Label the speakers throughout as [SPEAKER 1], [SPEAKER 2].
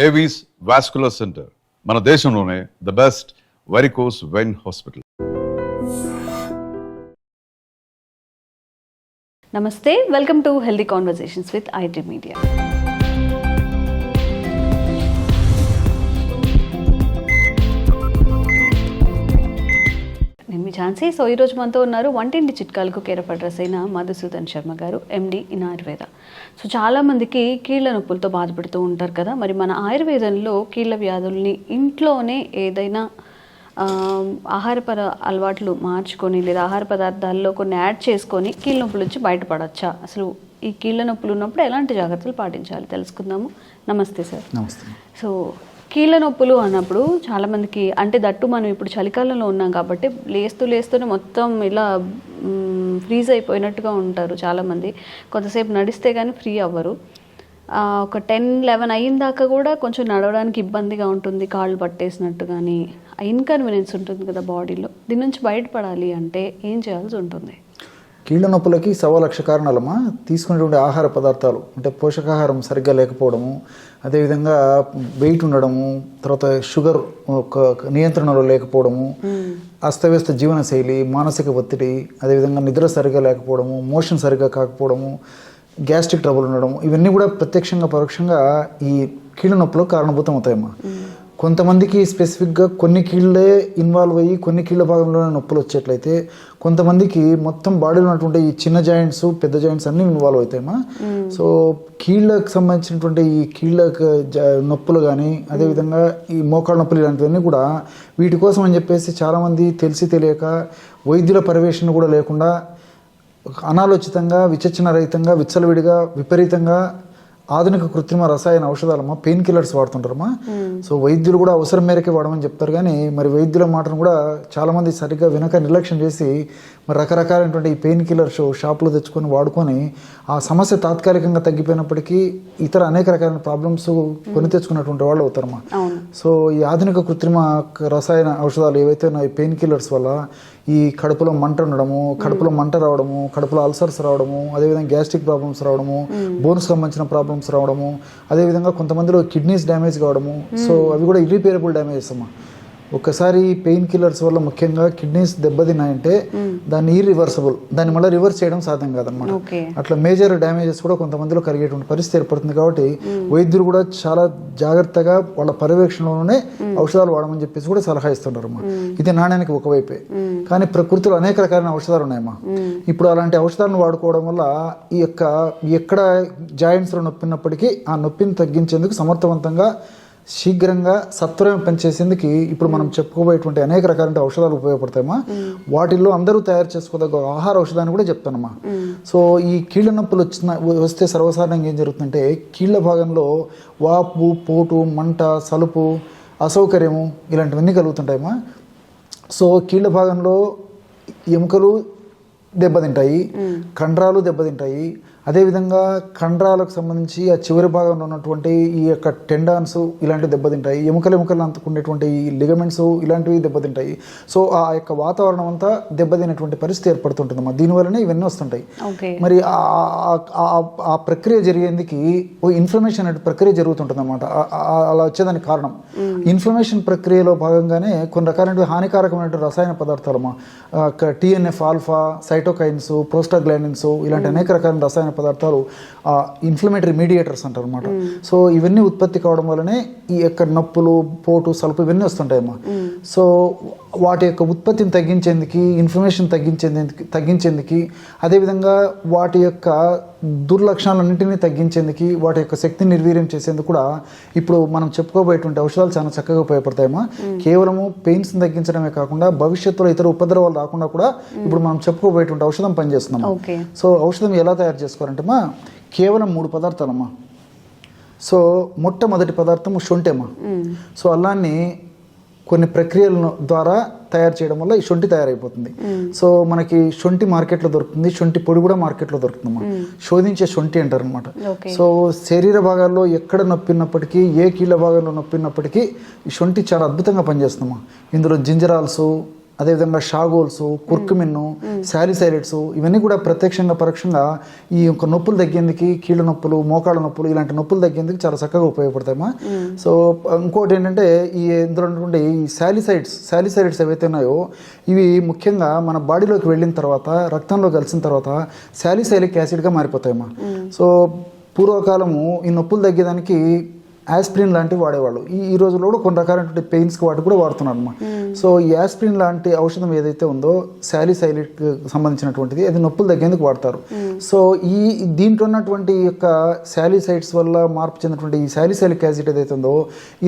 [SPEAKER 1] Avis vascular centre మన దేశంలోనే the best varicose vein hospital.
[SPEAKER 2] నమస్తే, welcome to healthy conversations with IT media. నేను మీ ఝాన్సీ. సో ఈరోజు మనతో ఉన్నారు వంటింటి చిట్కాలకు కేర్ ఆఫ్ అడ్రస్ అయిన మధుసూదన్ శర్మ గారు, ఎండి ఇన్ ఆయుర్వేద. సో చాలామందికి కీళ్ళ నొప్పులతో బాధపడుతూ ఉంటారు కదా. మరి మన ఆయుర్వేదంలో కీళ్ళ వ్యాధుల్ని ఇంట్లోనే ఏదైనా ఆహార అలవాట్లు మార్చుకొని లేదా ఆహార పదార్థాల్లో కొన్ని యాడ్ చేసుకొని కీళ్ళ నొప్పుల నుంచి బయటపడచ్చా? అసలు ఈ కీళ్ళ నొప్పులు ఉన్నప్పుడు ఎలాంటి జాగ్రత్తలు పాటించాలి తెలుసుకుందాము. నమస్తే సార్.
[SPEAKER 3] నమస్తే.
[SPEAKER 2] సో కీళ్ళ నొప్పులు అన్నప్పుడు చాలామందికి, అంటే దట్టు మనం ఇప్పుడు చలికాలంలో ఉన్నాం కాబట్టి లేస్తూనే మొత్తం ఇలా ఫ్రీజ్ అయిపోయినట్టుగా ఉంటారు చాలామంది. కొంతసేపు నడిస్తే కానీ ఫ్రీ అవ్వరు. ఒక 10-11 అయిన దాకా కూడా కొంచెం నడవడానికి ఇబ్బందిగా ఉంటుంది, కాళ్ళు పట్టేసినట్టు కానీ ఇన్కన్వీనియన్స్ ఉంటుంది కదా బాడీలో. దీని నుంచి బయటపడాలి అంటే ఏం చేయాల్సి ఉంటుంది?
[SPEAKER 3] కీళ్ళ నొప్పులకి 1,00,000 కారణాలమ్మా. తీసుకునేటువంటి ఆహార పదార్థాలు అంటే పోషకాహారం సరిగ్గా లేకపోవడము, అదేవిధంగా వెయిట్ ఉండడము, తర్వాత షుగర్ ఒక నియంత్రణలో లేకపోవడము, అస్తవ్యస్త జీవనశైలి, మానసిక ఒత్తిడి, అదేవిధంగా నిద్ర సరిగ్గా లేకపోవడము, మోషన్ సరిగ్గా కాకపోవడము, గ్యాస్ట్రిక్ ట్రబుల్ ఉండడం, ఇవన్నీ కూడా ప్రత్యక్షంగా పరోక్షంగా ఈ కీళ్ళ నొప్పులో కారణభూతం అవుతాయమ్మా. కొంతమందికి స్పెసిఫిక్గా కొన్ని కీళ్ళే ఇన్వాల్వ్ అయ్యి కొన్ని కీళ్ళ భాగంలోనే నొప్పులు వచ్చేట్లయితే, కొంతమందికి మొత్తం బాడీలో ఉన్నటువంటి ఈ చిన్న జాయింట్స్ పెద్ద జాయింట్స్ అన్నీ ఇన్వాల్వ్ అవుతాయమ్మా. సో కీళ్ళకు సంబంధించినటువంటి ఈ కీళ్ళ నొప్పులు కానీ, అదేవిధంగా ఈ మోకాళ్ళ నొప్పులు ఇలాంటివన్నీ కూడా వీటి కోసం అని చెప్పేసి చాలామంది తెలిసి తెలియక వైద్యుల పర్యవేక్షణ కూడా లేకుండా అనాలోచితంగా, విచక్షణ రహితంగా, విచ్చలవిడిగా, విపరీతంగా ఆధునిక కృత్రిమ రసాయన ఔషధాలమ్మా, పెయిన్ కిల్లర్స్ వాడుతుంటారమ్మా. సో వైద్యులు కూడా అవసరం మేరకే వాడమని చెప్తారు, కానీ మరి వైద్యుల మాటను కూడా చాలామంది సరిగ్గా వినక నిర్లక్ష్యం చేసి మరి రకరకాలైనటువంటి ఈ పెయిన్ కిల్లర్స్ షాపులో తెచ్చుకొని వాడుకొని ఆ సమస్య తాత్కాలికంగా తగ్గిపోయినప్పటికీ ఇతర అనేక రకాలైన ప్రాబ్లమ్స్ కొని తెచ్చుకున్నటువంటి వాళ్ళు అవుతారమ్మా. సో ఈ ఆధునిక కృత్రిమ రసాయన ఔషధాలు ఏవైతే ఉన్నాయి, పెయిన్ కిల్లర్స్ వల్ల ఈ కడుపులో మంట ఉండడము, కడుపులో మంట రావడము, కడుపులో అల్సర్స్ రావడము, అదేవిధంగా గ్యాస్ట్రిక్ ప్రాబ్లమ్స్ రావడము, బోన్స్ సంబంధించిన ప్రాబ్లమ్స్ రావడము, అదేవిధంగా కొంతమందిలో కిడ్నీస్ డ్యామేజ్ కావడము. సో అవి కూడా ఇర్రిపేరబుల్ డ్యామేజెస్ అమ్మా. ఒక్కసారి పెయిన్ కిల్లర్స్ వల్ల ముఖ్యంగా కిడ్నీస్ దెబ్బతిన్నాయంటే దాన్ని ఇర్రివర్సబుల్, దాన్ని మళ్ళీ రివర్స్ చేయడం సాధ్యం కాదనమాట. అట్లా మేజర్ డ్యామేజెస్ కూడా కొంతమందిలో కలిగేటువంటి పరిస్థితి ఏర్పడుతుంది. కాబట్టి వైద్యులు కూడా చాలా జాగ్రత్తగా వాళ్ళ పర్యవేక్షణలోనే ఔషధాలు వాడమని చెప్పేసి కూడా సలహా ఇస్తుంటారమ్మా. ఇది నాణ్యానికి ఒకవైపే, కానీ ప్రకృతిలో అనేక రకాలైన ఔషధాలు ఉన్నాయమ్మా. ఇప్పుడు అలాంటి ఔషధాలను వాడుకోవడం వల్ల ఈ యొక్క ఎక్కడ జాయింట్స్లో నొప్పినప్పటికీ ఆ నొప్పిని తగ్గించేందుకు సమర్థవంతంగా, శీఘ్రంగా, సత్వరం పనిచేసేందుకు ఇప్పుడు మనం చెప్పుకోబోయేటువంటి అనేక రకాలైన ఔషధాలు ఉపయోగపడతాయమ్మా. వాటిల్లో అందరూ తయారు చేసుకోదగ్గ ఆహార ఔషధాన్ని కూడా చెప్తానమ్మా. సో ఈ కీళ్ళ నొప్పులు వస్తే సర్వసాధారణంగా ఏం జరుగుతుందంటే, కీళ్ళ భాగంలో వాపు, పోటు, మంట, సలుపు, అసౌకర్యము ఇలాంటివన్నీ కలుగుతుంటాయమ్మా. సో కీళ్ళ భాగంలో ఎముకలు దెబ్బతింటాయి, కండరాలు దెబ్బతింటాయి, అదేవిధంగా కండరాలకు సంబంధించి ఆ చివరి భాగంలో ఉన్నటువంటి ఈ యొక్క టెండాన్స్ ఇలాంటివి దెబ్బతింటాయి, ఎముకలు అంతుకునేటువంటి ఈ లిగమెంట్స్ ఇలాంటివి దెబ్బతింటాయి. సో ఆ యొక్క వాతావరణం అంతా దెబ్బతినేటువంటి పరిస్థితి ఏర్పడుతుంటుందమ్మా. దీనివల్లనే ఇవన్నీ వస్తుంటాయి. మరి ఆ ప్రక్రియ జరిగేందుకు ఓ ఇన్ఫ్లమేషన్ అనే ప్రక్రియ జరుగుతుంటుంది అన్నమాట. అలా వచ్చేదానికి కారణం ఇన్ఫ్లమేషన్ ప్రక్రియలో భాగంగానే కొన్ని రకాలైన హానికారకమైనటువంటి రసాయన పదార్థాలమ్మా, TNF ఆల్ఫా, సైటోకైన్స్, ప్రోస్టాగ్లాండిన్స్ ఇలాంటి అనేక రకాలైన రసాయన పదార్థాలు ఇన్ఫ్లమేటరీ మీడియేటర్స్ అంటారు అనమాట. సో ఇవన్నీ ఉత్పత్తి కావడం వల్లనే ఈ యొక్క నొప్పులు, పోటు, సలుపు ఇవన్నీ వస్తుంటాయమ్మా. సో వాటి యొక్క ఉత్పత్తిని తగ్గించేందుకు, ఇన్ఫ్లమేషన్ తగ్గించేందుకు, అదేవిధంగా వాటి యొక్క దుర్లక్షణాలన్నింటినీ తగ్గించేందుకు, వాటి యొక్క శక్తిని నిర్వీర్యం చేసేందుకు కూడా ఇప్పుడు మనం చెప్పుకోబోయేటువంటి ఔషధాలు చాలా చక్కగా ఉపయోగపడతాయమ్మా. కేవలము పెయిన్స్ని తగ్గించడమే కాకుండా భవిష్యత్తులో ఇతర ఉపద్రవాలు రాకుండా కూడా ఇప్పుడు మనం చెప్పుకోబోయేటువంటి ఔషధం పనిచేస్తున్నాం. సో ఔషధం ఎలా తయారు చేసుకోవాలంటే అమ్మా, కేవలం 3 పదార్థాలమ్మా. సో మొట్టమొదటి పదార్థం శొంఠి. సో అల్లాన్ని కొన్ని ప్రక్రియల ద్వారా తయారు చేయడం వల్ల ఈ శొంఠి తయారైపోతుంది. సో మనకి శొంఠి మార్కెట్లో దొరుకుతుంది, శొంఠి పొడి కూడా మార్కెట్లో దొరుకుతుందమ్మా. శోధించే శొంఠి అంటారు అనమాట. సో శరీర భాగాల్లో ఎక్కడ నొప్పినప్పటికీ, ఏ కీళ్ళ భాగంలో నొప్పినప్పటికీ ఈ శొంఠి చాలా అద్భుతంగా పనిచేస్తుందమ్మా. ఇందులో జింజరాల్స్, అదేవిధంగా షాగోల్స్, కుర్కుమిన్ను, శాలిసైలైట్స్ ఇవన్నీ కూడా ప్రత్యక్షంగా పరోక్షంగా ఈ యొక్క నొప్పులు తగ్గేందుకు, కీళ్ళ నొప్పులు, మోకాళ్ళ నొప్పులు ఇలాంటి నొప్పులు తగ్గేందుకు చాలా చక్కగా ఉపయోగపడతాయమ్మా. సో ఇంకోటి ఏంటంటే ఈ ఇందులో ఉన్నటువంటి ఈ శాలిసైలైట్స్ ఏవైతే ఉన్నాయో ఇవి ముఖ్యంగా మన బాడీలోకి వెళ్ళిన తర్వాత, రక్తంలో కలిసిన తర్వాత శాలిసైలిక్ యాసిడ్గా మారిపోతాయమ్మా. సో పూర్వకాలము ఈ నొప్పులు తగ్గేదానికి యాస్ప్రిన్ లాంటివి వాడేవాళ్ళు. ఈ రోజుల్లో కూడా కొన్ని రకాలైనటువంటి పెయిన్స్కి వాటి కూడా వాడుతున్నారు అన్నమాట. సో ఈ యాస్ప్రిన్ లాంటి ఔషధం ఏదైతే ఉందో శాలిసైలిక్ సంబంధించినటువంటిది, అది నొప్పులు తగ్గేందుకు వాడతారు. సో దీంట్లో ఉన్నటువంటి యొక్క శాలిసైడ్స్ వల్ల మార్పు చెందినటువంటి ఈ శాలిసైలిక్ యాసిడ్ ఏదైతే ఉందో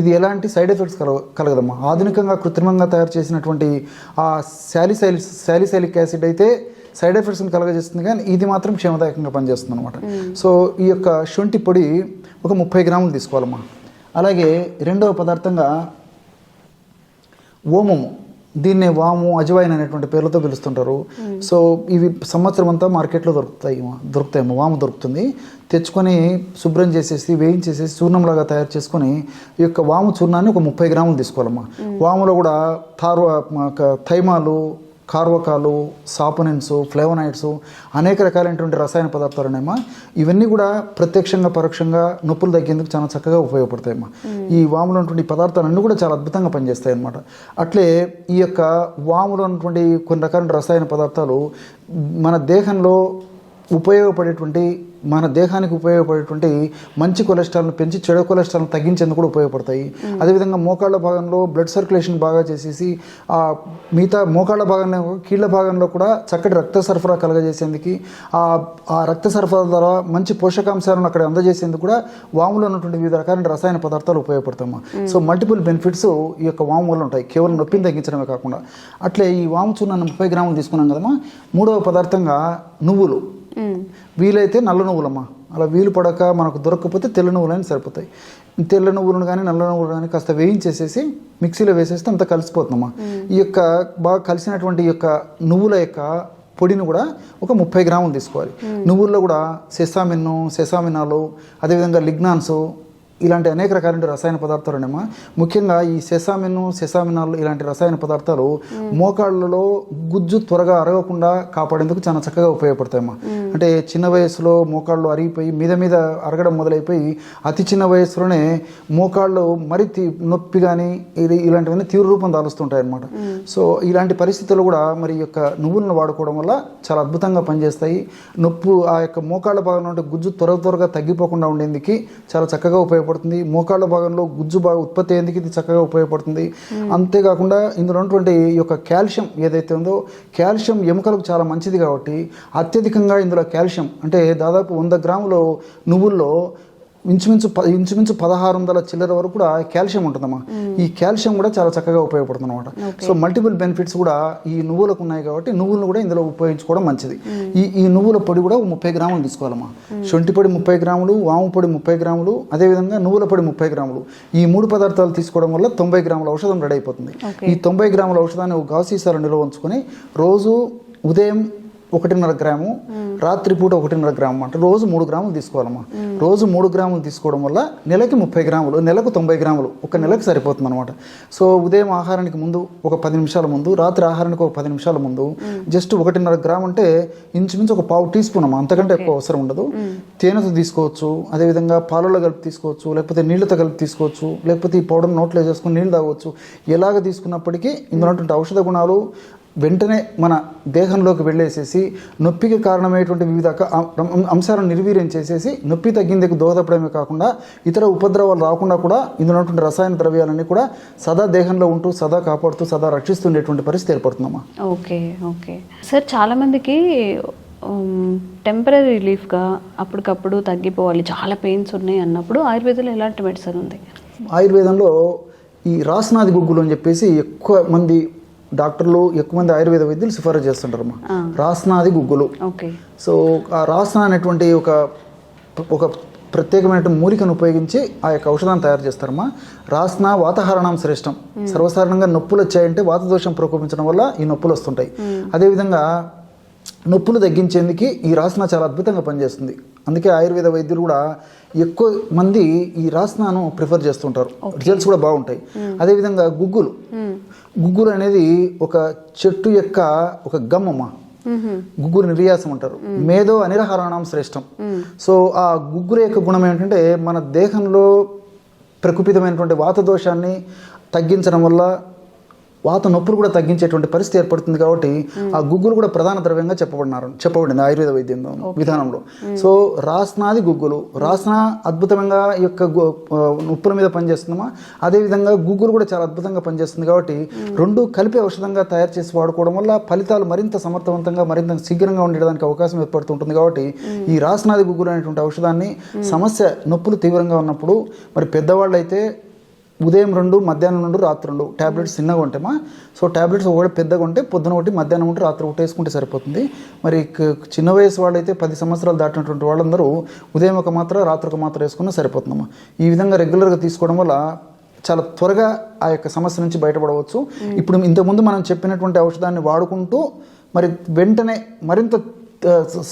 [SPEAKER 3] ఇది ఎలాంటి సైడ్ ఎఫెక్ట్స్ కలగదమ్మా. ఆధునికంగా కృత్రిమంగా తయారు చేసినటువంటి ఆ శాలిసైలిక్ యాసిడ్ అయితే సైడ్ ఎఫెక్ట్స్ని కలగజేస్తుంది, కానీ ఇది మాత్రం క్షేమదాయకంగా పనిచేస్తుంది అనమాట. సో ఈ యొక్క శొంఠి పొడి ఒక 30 గ్రాములు తీసుకోవాలమ్మా. అలాగే రెండవ పదార్థంగా ఓమము, దీన్నే వాము, అజవాయిన్ అనేటువంటి పేర్లతో పిలుస్తుంటారు. సో ఇవి సంవత్సరం అంతా మార్కెట్లో దొరుకుతాయమ్మా. వాము దొరుకుతుంది, తెచ్చుకొని శుభ్రం చేసేసి వేయించేసేసి చూర్ణంలాగా తయారు చేసుకొని ఈ యొక్క వాము చూర్ణాన్ని ఒక 30 గ్రాములు తీసుకోవాలమ్మా. వాములో కూడా థైమాలు, కార్వకాలు, సాపనిన్స్, ఫ్లేవనాయిడ్స్ అనేక రకాలైనటువంటి రసాయన పదార్థాలు ఉన్నాయమ్మా. ఇవన్నీ కూడా ప్రత్యక్షంగా పరోక్షంగా నొప్పులు తగ్గేందుకు చాలా చక్కగా ఉపయోగపడతాయమ్మా. ఈ వాములో ఉన్నటువంటి పదార్థాలన్నీ కూడా చాలా అద్భుతంగా పనిచేస్తాయి అన్నమాట. అట్లే ఈ యొక్క వాములో ఉన్నటువంటి కొన్ని రకాల రసాయన పదార్థాలు మన దేహంలో మన దేహానికి ఉపయోగపడేటువంటి మంచి కొలెస్ట్రాల్ను పెంచి చెడు కొలెస్ట్రాల్ను తగ్గించేందుకు కూడా ఉపయోగపడతాయి. అదేవిధంగా మోకాళ్ళ భాగంలో బ్లడ్ సర్క్యులేషన్ బాగా చేసేసి మిగతా మోకాళ్ళ భాగంలో, కీళ్ళ భాగంలో కూడా చక్కటి రక్త సరఫరా కలగజేసేందుకు, ఆ రక్త సరఫరా ద్వారా మంచి పోషకాంశాలను అక్కడ అందజేసేందుకు కూడా వాములో ఉన్నటువంటి వివిధ రకాలైన రసాయన పదార్థాలు ఉపయోగపడతాము. సో మల్టిపుల్ బెనిఫిట్స్ ఈ యొక్క వాము వల్ల ఉంటాయి, కేవలం నొప్పిని తగ్గించడమే కాకుండా. అట్లే ఈ వాము చూర్ణాన్ని 30 గ్రాములు తీసుకున్నాం కదమ్మా. మూడవ పదార్థంగా నువ్వులు, వీలైతే నల్ల నువ్వులమ్మా. అలా వీలు పడక మనకు దొరకకపోతే తెల్ల నువ్వులని సరిపోతాయి. తెల్ల నువ్వులను కానీ నల్ల నువ్వులు కానీ కాస్త వేయించేసేసి మిక్సీలో వేసేస్తే అంతా కలిసిపోతుందమ్మా. ఈ యొక్క బాగా కలిసినటువంటి ఈ యొక్క నువ్వుల యొక్క పొడిని కూడా ఒక 30 గ్రాములు తీసుకోవాలి. నువ్వుల్లో కూడా సెసామినాలు, అదేవిధంగా లిగ్నాన్స్ ఇలాంటి అనేక రకాలైన రసాయన పదార్థాలు ఉన్నాయమ్మా. ముఖ్యంగా ఈ సెసామినాలు ఇలాంటి రసాయన పదార్థాలు మోకాళ్ళలో గుజ్జు త్వరగా అరగకుండా కాపాడేందుకు చాలా చక్కగా ఉపయోగపడతాయమ్మా. అంటే చిన్న వయసులో మోకాళ్ళు అరిగిపోయి మీద అరగడం మొదలైపోయి అతి చిన్న వయసులోనే మోకాళ్ళు మరి నొప్పి కానీ ఇలాంటివన్నీ తీవ్ర రూపం దాలుస్తుంటాయి అన్నమాట. సో ఇలాంటి పరిస్థితుల్లో కూడా మరి యొక్క నువ్వులను వాడుకోవడం వల్ల చాలా అద్భుతంగా పనిచేస్తాయి. ఆ యొక్క మోకాళ్ళ భాగంలో ఉంటే గుజ్జు త్వరగా తగ్గిపోకుండా ఉండేందుకు చాలా చక్కగా ఉపయోగపడుతుంది. మోకాళ్ళ భాగంలో గుజ్జు బాగా ఉత్పత్తి అయ్యేందుకు ఇది చక్కగా ఉపయోగపడుతుంది. అంతేకాకుండా ఇందులో ఉన్నటువంటి ఈ యొక్క కాల్షియం ఏదైతే ఉందో, కాల్షియం ఎముకలకు చాలా మంచిది కాబట్టి అత్యధికంగా ఇందులో కాల్షియం అంటే దాదాపు 100 గ్రాముల నువ్వుల్లో ఇంచుమించు 1600 చిల్లర వరకు కూడా కాల్షియం ఉంటుందమ్మా. ఈ కాల్షియం కూడా చాలా చక్కగా ఉపయోగపడుతుంది అనమాట. సో మల్టిపుల్ బెనిఫిట్స్ కూడా ఈ నువ్వులకు ఉన్నాయి కాబట్టి నువ్వులను కూడా ఇందులో ఉపయోగించుకోవడం మంచిది. ఈ నువ్వుల పొడి కూడా 30 గ్రాములు తీసుకోవాలమ్మా. శొంఠి పొడి 30 గ్రాములు, వాము పొడి 30 గ్రాములు, అదేవిధంగా నువ్వుల పొడి 30 గ్రాములు. ఈ 3 పదార్థాలు తీసుకోవడం వల్ల 90 గ్రాముల ఔషధం రెడీ అయిపోతుంది. ఈ 90 గ్రాముల ఔషధాన్ని ఒక గాజు సీసాలో నిల్వ ఉంచుకొని రోజు ఉదయం 1.5 గ్రాము, రాత్రిపూట 1.5 గ్రాము, అంటే రోజు 3 గ్రాములు తీసుకోవాలమ్మా. రోజు 3 గ్రాములు తీసుకోవడం వల్ల నెలకి 30 గ్రాములు, నెలకు 90 గ్రాములు, ఒక నెలకు సరిపోతుంది అనమాట. సో ఉదయం ఆహారానికి ముందు ఒక 10 నిమిషాల ముందు, రాత్రి ఆహారానికి ఒక 10 నిమిషాల ముందు జస్ట్ 1.5 గ్రాము అంటే ఇంచుమించు ఒక పావు టీ స్పూన్ అమ్మా, అంతకంటే ఎక్కువ అవసరం ఉండదు. తేనెతో తీసుకోవచ్చు, అదేవిధంగా పాలలో కలిపి తీసుకోవచ్చు, లేకపోతే నీళ్ళతో కలిపి తీసుకోవచ్చు, లేకపోతే ఈ పౌడర్ నోట్లో చేసుకుని నీళ్ళు తాగవచ్చు. ఎలాగ తీసుకున్నప్పటికీ ఇందులో ఉన్నటువంటి ఔషధ గుణాలు వెంటనే మన దేహంలోకి వెళ్ళేసేసి నొప్పికి కారణమైనటువంటి వివిధ అంశాలను నిర్వీర్యం చేసేసి నొప్పి తగ్గిందేకు దోహదపడమే కాకుండా ఇతర ఉపద్రవాలు రాకుండా కూడా ఇందులో ఉన్నటువంటి రసాయన ద్రవ్యాలన్నీ కూడా సదా దేహంలో ఉంటూ సదా కాపాడుతూ సదా రక్షిస్తుండేటువంటి పరిస్థితి ఏర్పడుతుందమ్మా.
[SPEAKER 2] ఓకే సార్, చాలామందికి టెంపరీ రిలీఫ్గా అప్పటికప్పుడు తగ్గిపోవాలి, చాలా పెయిన్స్ ఉన్నాయి అన్నప్పుడు ఆయుర్వేదంలో ఎలాంటి మెడిసిన్ ఉంది?
[SPEAKER 3] ఆయుర్వేదంలో ఈ రాస్నాది గుగ్గులు అని చెప్పేసి ఎక్కువ మంది డాక్టర్లు, ఎక్కువ మంది ఆయుర్వేద వైద్యులు సిఫారసు చేస్తుంటారమ్మా. రాస్నాది గుగ్గులు. సో ఆ రాస్నా అనేటువంటి ఒక ప్రత్యేకమైన మూలికను ఉపయోగించి ఆ యొక్క ఔషధాన్ని తయారు చేస్తారమ్మా. రాస్నా వాతహరణం శ్రేష్టం. సర్వసాధారణంగా నొప్పులు వచ్చాయంటే వాత దోషం ప్రకోపించడం వల్ల ఈ నొప్పులు వస్తుంటాయి. అదేవిధంగా నొప్పులు తగ్గించేందుకు ఈ రాస్నా చాలా అద్భుతంగా పనిచేస్తుంది. అందుకే ఆయుర్వేద వైద్యులు కూడా ఎక్కువ మంది ఈ రాస్నాను ప్రిఫర్ చేస్తుంటారు. రిజల్ట్స్ కూడా బాగుంటాయి. అదేవిధంగా గుగ్గురు అనేది ఒక చెట్టు యొక్క ఒక గమ్మమ్మ. గుగ్గురు నిర్యాసం అంటారు. మేధో అనిరహారాణం శ్రేష్టం. సో ఆ గుగ్గురు యొక్క గుణం ఏంటంటే మన దేహంలో ప్రకుపితమైనటువంటి వాత దోషాన్ని తగ్గించడం వల్ల వాత నొప్పులు కూడా తగ్గించేటువంటి పరిస్థితి ఏర్పడుతుంది. కాబట్టి ఆ గుగ్గులు కూడా ప్రధాన ద్రవ్యంగా చెప్పబడింది ఆయుర్వేద వైద్యం విధానంలో. సో రాస్నాది గుగ్గులు, రాస్నా అద్భుతంగా ఈ యొక్క నొప్పుల మీద పనిచేస్తుందమ్మా. అదేవిధంగా గుగ్గులు కూడా చాలా అద్భుతంగా పనిచేస్తుంది. కాబట్టి రెండు కలిపి ఔషధంగా తయారు చేసి వాడుకోవడం వల్ల ఫలితాలు మరింత సమర్థవంతంగా మరింత శీఘ్రంగా ఉండడానికి అవకాశం ఏర్పడుతుంటుంది. కాబట్టి ఈ రాస్నాది గుగ్గులు అనేటువంటి ఔషధాన్ని సమస్య నొప్పులు తీవ్రంగా ఉన్నప్పుడు మరి పెద్దవాళ్ళు అయితే ఉదయం 2, మధ్యాహ్నం 2, రాత్రి 2 ట్యాబ్లెట్స్ చిన్నగా ఉంటామా. సో ట్యాబ్లెట్స్ ఒకటి పెద్దగా ఉంటే పొద్దున ఒకటి, మధ్యాహ్నం ఒకటి, రాత్రి ఒకటి వేసుకుంటే సరిపోతుంది. మరి చిన్న వయసు వాళ్ళైతే 10 సంవత్సరాలు దాటినటువంటి వాళ్ళందరూ ఉదయం ఒక మాత్ర, రాత్రి ఒక మాత్ర వేసుకున్నా సరిపోతుందమ్మా. ఈ విధంగా రెగ్యులర్గా తీసుకోవడం వల్ల చాలా త్వరగా ఆ యొక్క సమస్య నుంచి బయటపడవచ్చు. ఇప్పుడు ఇంతకుముందు మనం చెప్పినటువంటి ఔషధాన్ని వాడుకుంటూ మరి వెంటనే మరింత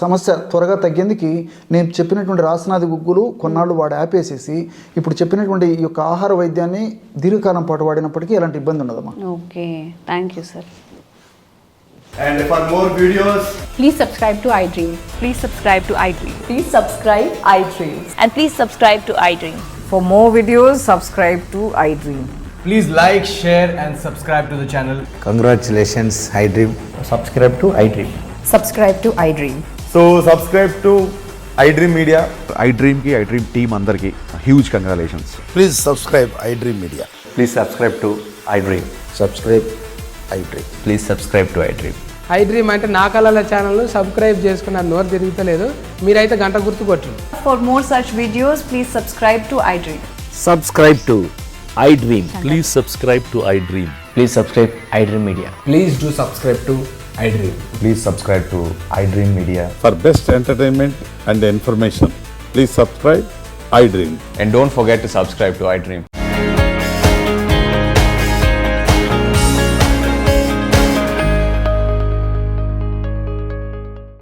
[SPEAKER 3] సమస్య త్వరగా తగ్గేందుకు నేను చెప్పినటువంటి రాసనాది గుగ్గులు కొన్నాళ్ళు వాడు ఆపేసేసి ఇప్పుడు చెప్పినటువంటి ఈ యొక్క ఆహార వైద్యాన్ని దీర్ఘకాలం పాటు వాడినప్పటికీ ఎలాంటి ఇబ్బంది ఉండదమ్మా.
[SPEAKER 2] Okay, thank you sir.
[SPEAKER 4] And for more videos,
[SPEAKER 5] Please subscribe to iDream.
[SPEAKER 6] Please subscribe to iDream.
[SPEAKER 5] Please subscribe iDream.
[SPEAKER 6] And please subscribe to iDream.
[SPEAKER 7] For more videos, subscribe to iDream.
[SPEAKER 4] please like, share and subscribe to the channel.
[SPEAKER 8] Congratulations, iDream. Subscribe to iDream.
[SPEAKER 5] Subscribe to iDream.
[SPEAKER 4] So subscribe to iDream Media.
[SPEAKER 9] iDream team అందరికి huge congratulations.
[SPEAKER 8] Please subscribe iDream Media.
[SPEAKER 10] Please subscribe to iDream.
[SPEAKER 8] Subscribe iDream.
[SPEAKER 10] Please subscribe to iDream.
[SPEAKER 11] iDream అంటే నా కళల channel subscribe చేసుకున్న నోరు తిరుగుతలేదు, మీరైతే గంట గుర్తు కొట్టండి.
[SPEAKER 6] For more such videos, please subscribe to iDream.
[SPEAKER 10] Subscribe to iDream.
[SPEAKER 12] Please subscribe to iDream.
[SPEAKER 10] Please subscribe iDream Media.
[SPEAKER 4] Please do subscribe to iDream.
[SPEAKER 8] Please subscribe to iDream Media.
[SPEAKER 9] For best entertainment and information, please subscribe iDream.
[SPEAKER 10] And don't forget to subscribe to iDream.